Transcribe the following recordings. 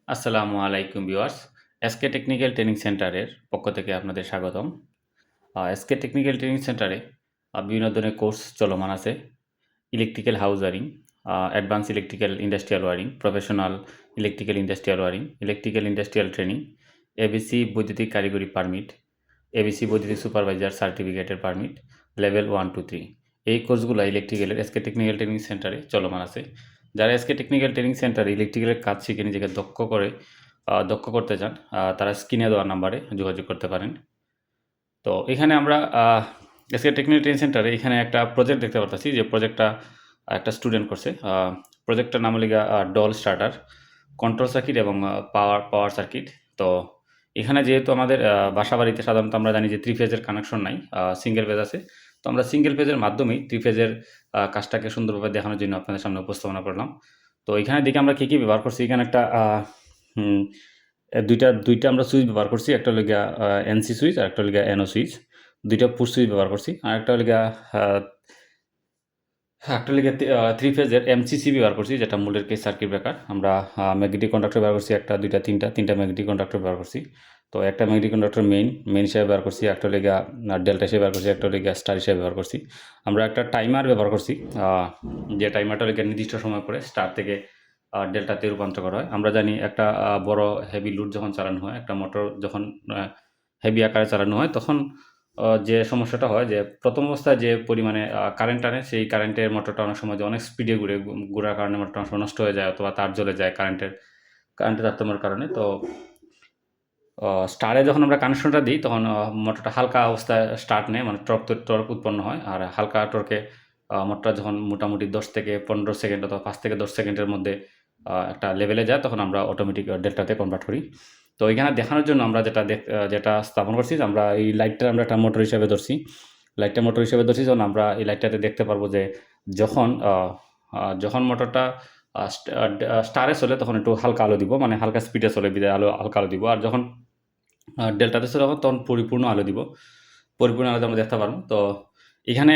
আসসালামু আলাইকুম viewers. SK technical training সেন্টারের পক্ষ থেকে আপনাদের স্বাগতম। এসকে টেকনিক্যাল ট্রেনিং সেন্টারে বিভিন্ন ধরনের কোর্স চলমান আছে। Electrical house wiring, advance electrical industrial wiring, professional electrical industrial wiring, electrical industrial training, ABC বৈদ্যুতিক কারিগরি পারমিট, এবিসি বৈদ্যুতিক সুপারভাইজার সার্টিফিকেটের পারমিট, লেভেল 1, 2, 3। এই কোর্সগুলো ইলেকট্রিক্যালের এসকে টেকনিক্যাল ট্রেনিং সেন্টারে চলমান আছে। যারা এসকে টেকনিক্যাল ট্রেনিং সেন্টারে ইলেকট্রিক্যালের কাজ শিখে নিজেকে দক্ষ করতে চান, তারা স্ক্রিনে দেওয়া নাম্বারে যোগাযোগ করতে পারেন। তো এখানে আমরা এসকে টেকনিক্যাল ট্রেনিং সেন্টারে এখানে একটা প্রজেক্ট দেখতে পারতেছি, যে প্রজেক্টটা একটা স্টুডেন্ট করছে। প্রজেক্টটার নাম হলো ডল স্টার্টার, কন্ট্রোল সার্কিট এবং পাওয়ার সার্কিট। তো এখানে যেহেতু আমাদের বাসা বাড়িতে সাধারণত আমরা জানি যে 3 ফেজের কানেকশন নাই, সিঙ্গেল ফেজ আছে। তো আমরা সিঙ্গেল ফেজের মাধ্যমেই 3 ফেজের কাজটাকে সুন্দরভাবে দেখানোর জন্য আপনাদের সামনে উপস্থাপনা করলাম। তো এখানে দেখি আমরা কী ব্যবহার করছি। এখানে একটা দুইটা আমরা সুইচ ব্যবহার করছি। একটা হলো গিয়া এনসি সুইচ, আর একটা হলো গিয়া এনও সুইচ। দুইটা পুশ সুইচ ব্যবহার করছি। আর একটা হলো গিয়া একটা হলো গিয়া 3 ফেজের এমসিসি ব্যবহার করছি, যেটা মূলের কেস সার্কিট ব্রেকার। আমরা ম্যাগনেটিক কন্ডাক্টর ব্যবহার করছি, একটা, দুইটা, তিনটা ম্যাগনেটিক কন্ডাক্টর ব্যবহার করছি। তো একটা ম্যাগনেটিক কন্ডাক্টর মেইন হিসেবে ব্যবহার করছি, একটা হলো গিয়া ডেল্টা হিসেবে ব্যবহার করছি, একটা হলো গিয়া স্টার হিসেবে ব্যবহার করছি। আমরা একটা টাইমার ব্যবহার করছি, যে টাইমারটা হলো গিয়া নির্দিষ্ট সময় পরে স্টার থেকে ডেল্টাতে রূপান্তর করা হয়। আমরা জানি একটা বড় হেভি লোড যখন চালানো হয়, একটা মোটর যখন হেভি আকারে চালানো হয়, তখন যে সমস্যাটা হয়, যে প্রথম অবস্থায় যে পরিমাণে কারেন্ট টানে, সেই কারেন্টের মোটরটা অনেক সময় অনেক স্পিডে ঘোরার কারণে মোটরটা অনেক সময় নষ্ট হয়ে যায়, অথবা তার জ্বলে যায় কারেন্টের তারতম্যের কারণে। তো স্টারে যখন আমরা কানেকশনটা দিই, তখন মোটরটা হালকা অবস্থায় স্টার্ট নেয়, মানে টর্ক উৎপন্ন হয়। আর হালকা টর্কে মোটরটা যখন মোটামুটি 10 থেকে 15 সেকেন্ড অথবা 5 থেকে 10 সেকেন্ডের মধ্যে একটা লেভেলে যায়, তখন আমরা অটোমেটিক ডেল্টাতে কনভার্ট করি। তো এখানে দেখানোর জন্য আমরা যেটা স্থাপন করছি, আমরা এই লাইটটা আমরা একটা মোটর হিসেবে ধরছি। যখন আমরা এই লাইটটাতে দেখতে পারবো যে যখন মোটরটা স্টারে চলে, তখন একটু হালকা আলো দিব, মানে হালকা স্পিডে চলে বিধায় হালকা আলো দিব। আর যখন ডেল্টাতে চলে যাবো, তখন পরিপূর্ণ আলো দিব। পরিপূর্ণ আলোতে আমরা দেখতে পারবো। তো এখানে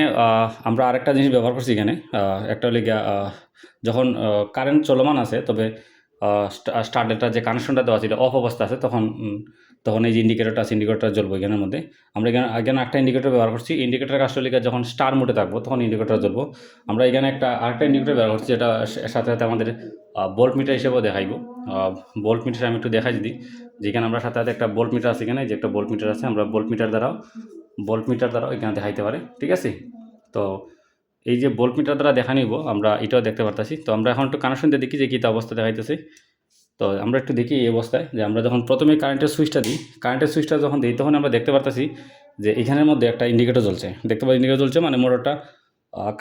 আমরা আরেকটা জিনিস ব্যবহার করছি এখানে। একটা হলো গিয়া যখন কারেন্ট চলমান আছে, তবে স্টার ডেল্টার যে কানেকশনটা দেওয়া আছে এটা অফ অবস্থা আছে, তখন এই যে ইন্ডিকেটরটা আছে, ইন্ডিকেটরটা জ্বলবো এখানের মধ্যে। আমরা এখানে একটা ইন্ডিকেটর ব্যবহার করছি। ইন্ডিকেটর কাজটা হলো গিয়া যখন স্টার মোডে থাকবো, তখন ইন্ডিকেটর জ্বলবো। আমরা এখানে আরেকটা ইন্ডিকেটর ব্যবহার করছি, যেটা সাথে সাথে আমাদের ভোল্ট মিটার হিসেবেও দেখাইবো। ভোল্ট মিটার আমি একটু দেখাই দিই। যেখানে আমরা সাথে একটা ভোল্ট মিটার আছে, এখানে যে একটা ভোল্ট মিটার আছে, আমরা ভোল্ট মিটার দ্বারাও এখানে দেখাইতে পারে, ঠিক আছে? তো এই যে ভোল্ট মিটার দ্বারা দেখা নিব, আমরা এটাও দেখতে পারতেছি। তো আমরা এখন একটু কানেকশন দিয়ে দেখি যে কী অবস্থা দেখাইতেছে। তো আমরা একটু দেখি এই অবস্থায়, যে আমরা যখন প্রথমে কারেন্টের সুইচটা যখন দিই, তখন আমরা দেখতে পারতেছি যে এখানের মধ্যে একটা ইন্ডিকেটর জ্বলছে। ইন্ডিকেটর জ্বলছে, মানে মোটরটা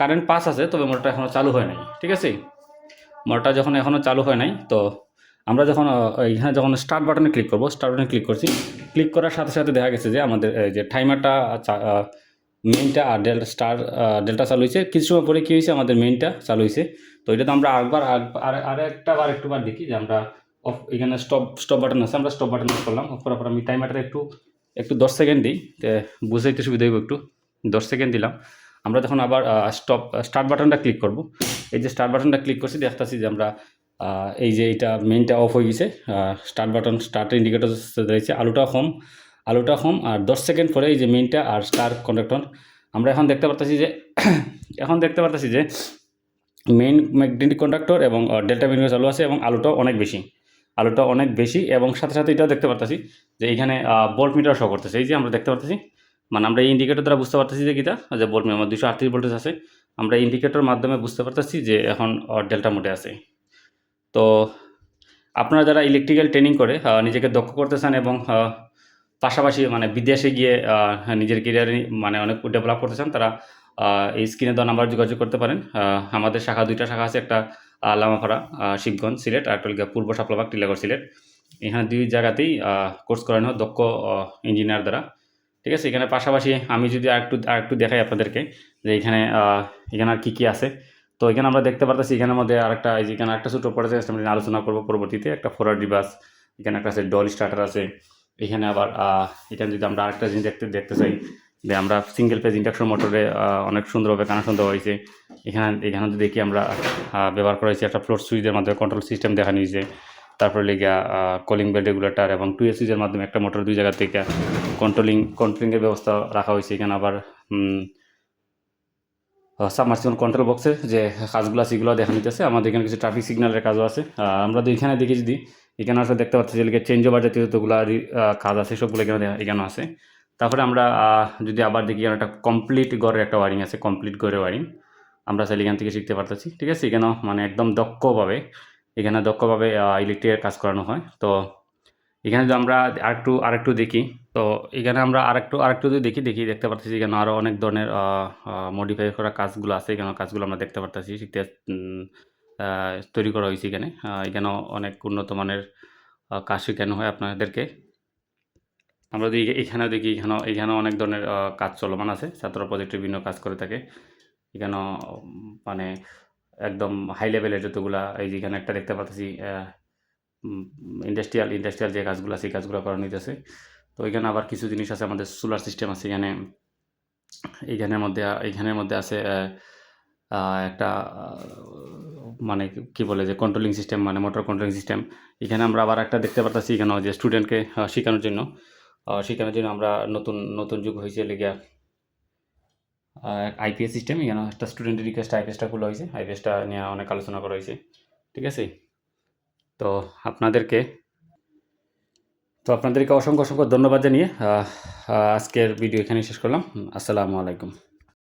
কারেন্ট পাস আছে, তবে মোটরটা এখনও চালু হয় নাই, ঠিক আছে? মোটরটা যখন এখনও চালু হয় নাই, তো আমরা যখন এখানে যখন স্টার্ট বাটনে ক্লিক করবো, ক্লিক করছি। ক্লিক করার সাথে সাথে দেখা গেছে যে আমাদের যে টাইমারটা মেইনটা আর ডেল্টা চালু হয়েছে। কিছু সময় পরে কী হয়েছে, আমাদের মেইনটা চালু হয়েছে। তো এটা তো আমরা একটুবার দেখি যে আমরা এখানে স্টপ বাটন আছে, আমরা স্টপ বাটন অফ করলাম। অফ করার পর আমি টাইমারটা একটু 10 সেকেন্ড দিই, বুঝাইতে সুবিধা হইব একটু। 10 সেকেন্ড দিলাম। আমরা যখন আবার স্টার্ট বাটনটা ক্লিক করব, এই যে স্টার্ট বাটনটা ক্লিক করছি, দেখতেছি যে আমরা এই যে এটা মেইনটা অফ হয়ে গেছে। স্টার্ট ইন্ডিকেটর রয়েছে, আলোটা কম। আর 10 সেকেন্ড পরে এই যে মেইনটা আর স্টার কন্ডাক্টর, আমরা এখন দেখতে পারতেছি যে মেইন ম্যাগনেটিক কন্ডাক্টর এবং ডেল্টা মিটার চালু আছে, এবং আলোটা অনেক বেশি। এবং সাথে সাথে এটাও দেখতে পারতেছি যে এখানে ভোল্ট মিটার শো করতেছে। এই যে আমরা দেখতে পারতেছি, মানে আমরা এই ইন্ডিকেটর দ্বারা বুঝতে পারতেছি যে যে ভোল্ট মিটার 238 ভোল্টেজ আছে। আমরা ইন্ডিকেটর মাধ্যমে বুঝতে পারতেছি যে এখন ডেল্টা মোডে আছে। তো আপনারা যারা ইলেকট্রিক্যাল ট্রেনিং করে নিজেকে দক্ষ করতে চান, এবং পাশাপাশি মানে বিদেশে গিয়ে নিজের কেরিয়ারে মানে অনেক ডেভেলপ করতে চান, তারা এই স্ক্রিনে দেওয়া নাম্বার যোগাযোগ করতে পারেন। আমাদের দুইটা শাখা আছে, একটা লামাপাড়া শিবগঞ্জ সিলেট, আর একটা পূর্ব সাপলাবাগ টিলাগড় সিলেট। এখানে 2 জায়গাতেই কোর্স করানো হয় দক্ষ ইঞ্জিনিয়ার দ্বারা, ঠিক আছে? এখানে পাশাপাশি আমি যদি আরেকটু দেখাই আপনাদেরকে, যে এখানে আর কী আছে। তো এখানে আমরা দেখতে পারতেছি, এখানের মধ্যে এখানে একটা ছোটো পড়েছে, আমরা আলোচনা করবো পরবর্তীতে। একটা ফরওয়ার্ড রিভার্স, এখানে একটা আছে ডল স্টার্টার আছে। এখানে আবার এখানে যদি আমরা আরেকটা জিনিস দেখতে চাই, যে আমরা সিঙ্গেল ফেজ ইন্ডাকশন মোটরে অনেক সুন্দরভাবে কানেকশন দেওয়া হয়েছে। এখানে যদি দেখি, আমরা ব্যবহার করা হয়েছে একটা ফ্লোর সুইচের মাধ্যমে কন্ট্রোল সিস্টেম দেখানো হয়েছে। তারপরে লেগে কলিং বেল রেগুলেটর এবং 2 সুইচের মাধ্যমে একটা মোটর 2 জায়গা থেকে কন্ট্রোলিংয়ের ব্যবস্থা রাখা হয়েছে। এখানে আবার সাবমার্সিবল কন্ট্রোল বক্সের যে কাজগুলো আছে এগুলো দেখা নিতেছে। আমাদের এখানে কিছু ট্রাফিক সিগন্যালের কাজও আছে। আমরা এখানে দেখি যদি এখানে আসলে দেখতে পাচ্ছি যে চেঞ্জ ওভার জাতীয় যতগুলো কাজ আছে সবগুলো এখানে আছে। তারপরে আমরা যদি আবার দেখি এখানে একটা কমপ্লিট ঘরের একটা ওয়ারিং আছে, কমপ্লিট ঘরের ওয়ারিং আমরা চাইলে এখান থেকে শিখতে পারতেছি। ঠিক আছে, এখানেও মানে একদম দক্ষভাবে ইলেকট্রিকের কাজ করানো হয়। তো এখানে যদি আমরা আরেকটু দেখি, তো এখানে আমরা আরেকটু যদি দেখতে পারতেছি এখানে আরও অনেক ধরনের মডিফাই করা কাজগুলো আছে। এখানে কাজগুলো আমরা দেখতে পারতেছি, তৈরি করা হয়েছে এখানে। এখানেও অনেক উন্নত মানের কাজ শেখানো হয় আপনাদেরকে। আমরা যদি এখানেও দেখি, এখানেও অনেক ধরনের কাজ চলমান আছে। ছাত্র প্রজেক্টের বিভিন্ন কাজ করে থাকে এখানেও। মানে একদম হাই লেভেলের যতগুলা, এই যে এখানে একটা দেখতে পাচ্ছি ইন্ডাস্ট্রিয়াল যে কাজগুলো আছে এই কাজগুলো করা নিতেছে। তো এখানে আবার কিছু জিনিস আছে, আমাদের সোলার সিস্টেম আছে এখানে। এইখানের মধ্যে আছে একটা মানে কি বলে যে কন্ট্রোলিং সিস্টেম, মানে মোটর কন্ট্রোলিং সিস্টেম। এখানে আমরা আবার একটা দেখতে পারতেছি এখানেও যে স্টুডেন্টকে শেখানোর জন্য আমরা নতুন যুগ হয়েছে লেগে আইপিএস সিস্টেম। এখানে একটা স্টুডেন্টের রিকোয়েস্ট আইপিএসটা খোলা হয়েছে, আইপিএসটা নিয়ে অনেক আলোচনা করা হয়েছে। ঠিক আছে, তো আপনাদেরকে অসংখ্য ধন্যবাদ জানিয়ে আজকের ভিডিও এখানেই শেষ করলাম। আসসালামু আলাইকুম।